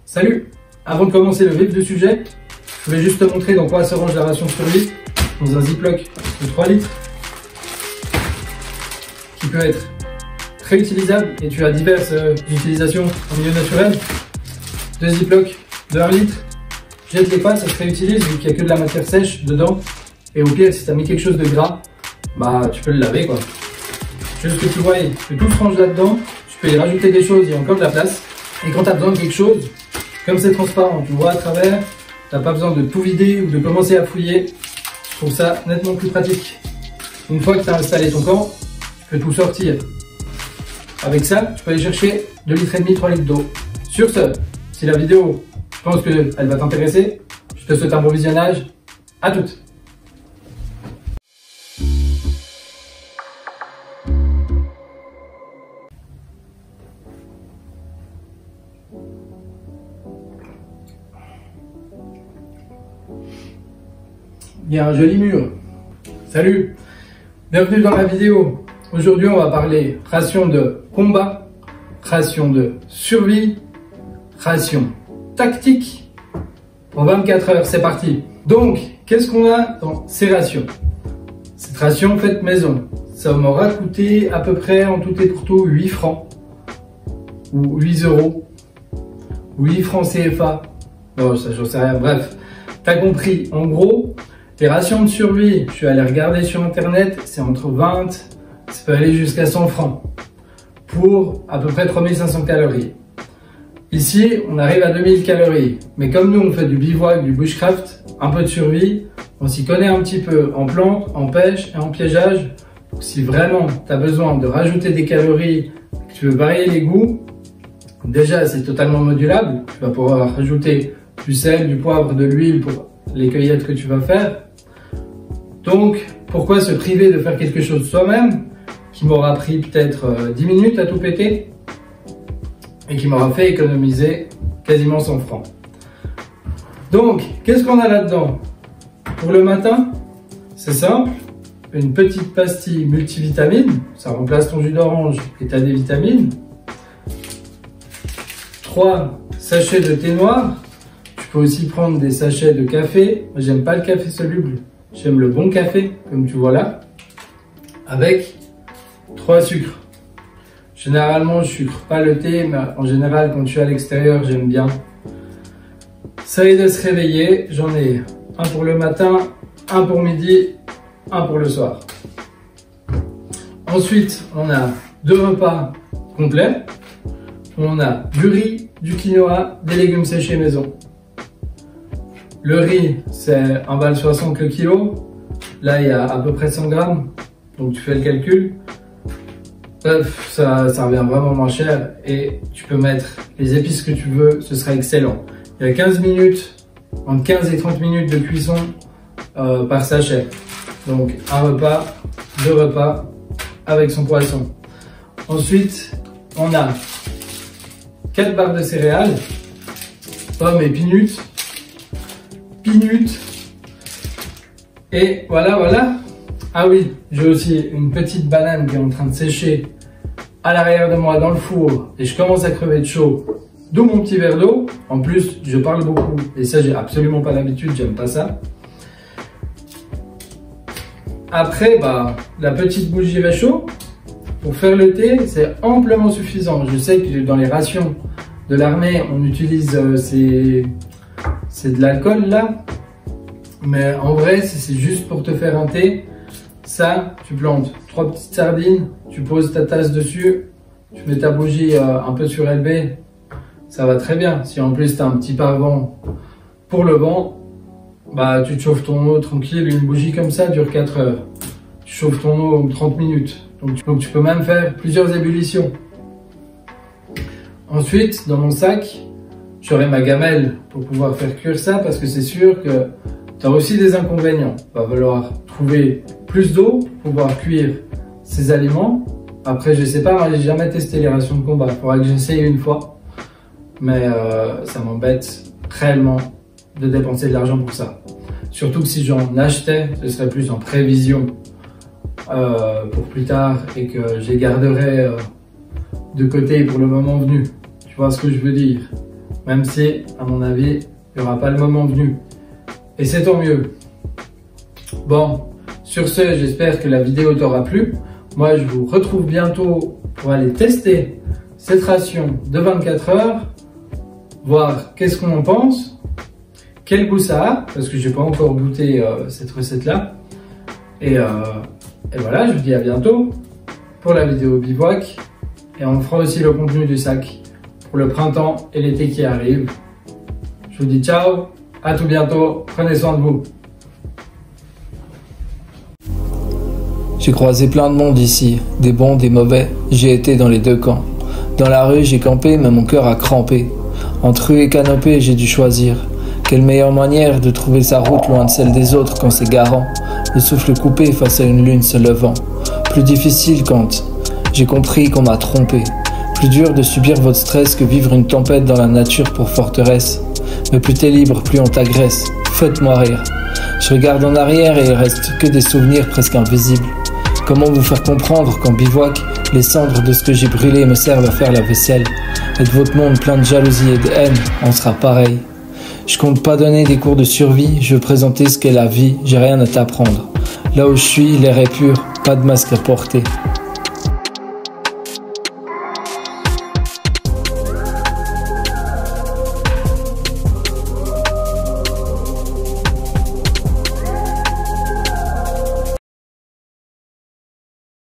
Salut! Avant de commencer le vif du sujet, je voulais juste te montrer dans quoi se range la ration survie dans un ziploc de 3 litres qui peut être très utilisable et tu as diverses utilisations en milieu naturel. 2 ziplocs de 1 litre, jette-les pas, ça se réutilise vu qu'il n'y a que de la matière sèche dedans et au pire si tu as mis quelque chose de gras, bah tu peux le laver quoi. Juste que tu vois que tout se range là-dedans, tu peux y rajouter des choses, il y a encore de la place. Et quand tu as besoin de quelque chose, comme c'est transparent, tu vois à travers, tu n'as pas besoin de tout vider ou de commencer à fouiller. Je trouve ça nettement plus pratique. Une fois que tu as installé ton camp, tu peux tout sortir. Avec ça, tu peux aller chercher 2,5 litres, 3 litres d'eau. Sur ce, si la vidéo, je pense qu'elle va t'intéresser, je te souhaite un bon visionnage. À toutes! Il y a un joli mur. Salut, bienvenue dans la vidéo. Aujourd'hui on va parler ration de combat, ration de survie, ration tactique pour 24 heures. C'est parti. Donc, qu'est-ce qu'on a dans ces rations? Cette ration faite maison, ça m'aura coûté à peu près en tout et pour tout 8 francs ou 8 euros, 8 francs CFA. Non, ça j'en sais rien. Bref, t'as compris. En gros, les rations de survie, je suis allé regarder sur internet, c'est entre 20, ça peut aller jusqu'à 100 francs pour à peu près 3500 calories. Ici, on arrive à 2000 calories. Mais comme nous, on fait du bivouac, du bushcraft, un peu de survie, on s'y connaît un petit peu en plantes, en pêche et en piégeage. Donc, si vraiment tu as besoin de rajouter des calories, que tu veux varier les goûts, déjà c'est totalement modulable. Tu vas pouvoir rajouter du sel, du poivre, de l'huile pour les cueillettes que tu vas faire. Donc, pourquoi se priver de faire quelque chose soi-même qui m'aura pris peut-être 10 minutes à tout péter et qui m'aura fait économiser quasiment 100 francs. Donc, qu'est-ce qu'on a là-dedans? Pour le matin, c'est simple, une petite pastille multivitamine, ça remplace ton jus d'orange et tu as des vitamines. 3 sachets de thé noir. Tu peux aussi prendre des sachets de café. J'aime pas le café soluble, j'aime le bon café, comme tu vois là, avec 3 sucres. Généralement, je sucre pas le thé, mais en général, quand je suis à l'extérieur, j'aime bien. Ça aide à se réveiller. J'en ai un pour le matin, un pour midi, un pour le soir. Ensuite, on a 2 repas complets. On a du riz, du quinoa, des légumes séchés maison. Le riz, c'est 1,60 € le kilo. Là, il y a à peu près 100 grammes. Donc, tu fais le calcul. Ça revient vraiment moins cher. Et tu peux mettre les épices que tu veux. Ce sera excellent. Il y a 15 minutes, entre 15 et 30 minutes de cuisson par sachet. Donc, un repas, 2 repas avec son poisson. Ensuite, on a 4 barres de céréales, pommes et peanuts. Et voilà. Ah oui, j'ai aussi une petite banane qui est en train de sécher à l'arrière de moi dans le four et je commence à crever de chaud. D'où mon petit verre d'eau. En plus, je parle beaucoup et ça, j'ai absolument pas l'habitude, j'aime pas ça. Après, la petite bougie réchaud. Pour faire le thé, c'est amplement suffisant. Je sais que dans les rations de l'armée, on utilise c'est de l'alcool là. Mais en vrai, si c'est juste pour te faire un thé, ça, tu plantes 3 petites sardines, tu poses ta tasse dessus, tu mets ta bougie un peu surélevée, ça va très bien. Si en plus tu as un petit pare-vent pour le vent, tu te chauffes ton eau tranquille. Une bougie comme ça dure 4 heures. Tu chauffes ton eau 30 minutes. Donc tu peux même faire plusieurs ébullitions. Ensuite, dans mon sac, j'aurai ma gamelle pour pouvoir faire cuire ça parce que c'est sûr que tu as aussi des inconvénients. Il va falloir trouver plus d'eau pour pouvoir cuire ces aliments. Après, je sais pas, moi j'ai jamais testé les rations de combat. Il faudra que j'essaye une fois. Mais ça m'embête réellement de dépenser de l'argent pour ça. Surtout que si j'en achetais, ce serait plus en prévision pour plus tard et que je les garderais de côté pour le moment venu. Tu vois ce que je veux dire? Même si, à mon avis, il n'y aura pas le moment venu. Et c'est tant mieux. Bon, sur ce, j'espère que la vidéo t'aura plu. Moi, je vous retrouve bientôt pour aller tester cette ration de 24 heures, voir qu'est-ce qu'on en pense, quel goût ça a, parce que je n'ai pas encore goûté cette recette-là. Et voilà, je vous dis à bientôt pour la vidéo bivouac. Et on fera aussi le contenu du sac pour le printemps et l'été qui arrive. Je vous dis ciao, à tout bientôt, prenez soin de vous. J'ai croisé plein de monde ici, des bons, des mauvais, j'ai été dans les deux camps. Dans la rue, j'ai campé, mais mon cœur a crampé. Entre rue et canopée, j'ai dû choisir. Quelle meilleure manière de trouver sa route loin de celle des autres quand c'est garant. Le souffle coupé face à une lune se levant. Plus difficile quand j'ai compris qu'on m'a trompé. Plus dur de subir votre stress que vivre une tempête dans la nature pour forteresse. Mais plus t'es libre, plus on t'agresse. Faites-moi rire. Je regarde en arrière et il reste que des souvenirs presque invisibles. Comment vous faire comprendre qu'en bivouac, les cendres de ce que j'ai brûlé me servent à faire la vaisselle. Et de votre monde plein de jalousie et de haine, on sera pareil. Je compte pas donner des cours de survie, je veux présenter ce qu'est la vie, j'ai rien à t'apprendre. Là où je suis, l'air est pur, pas de masque à porter.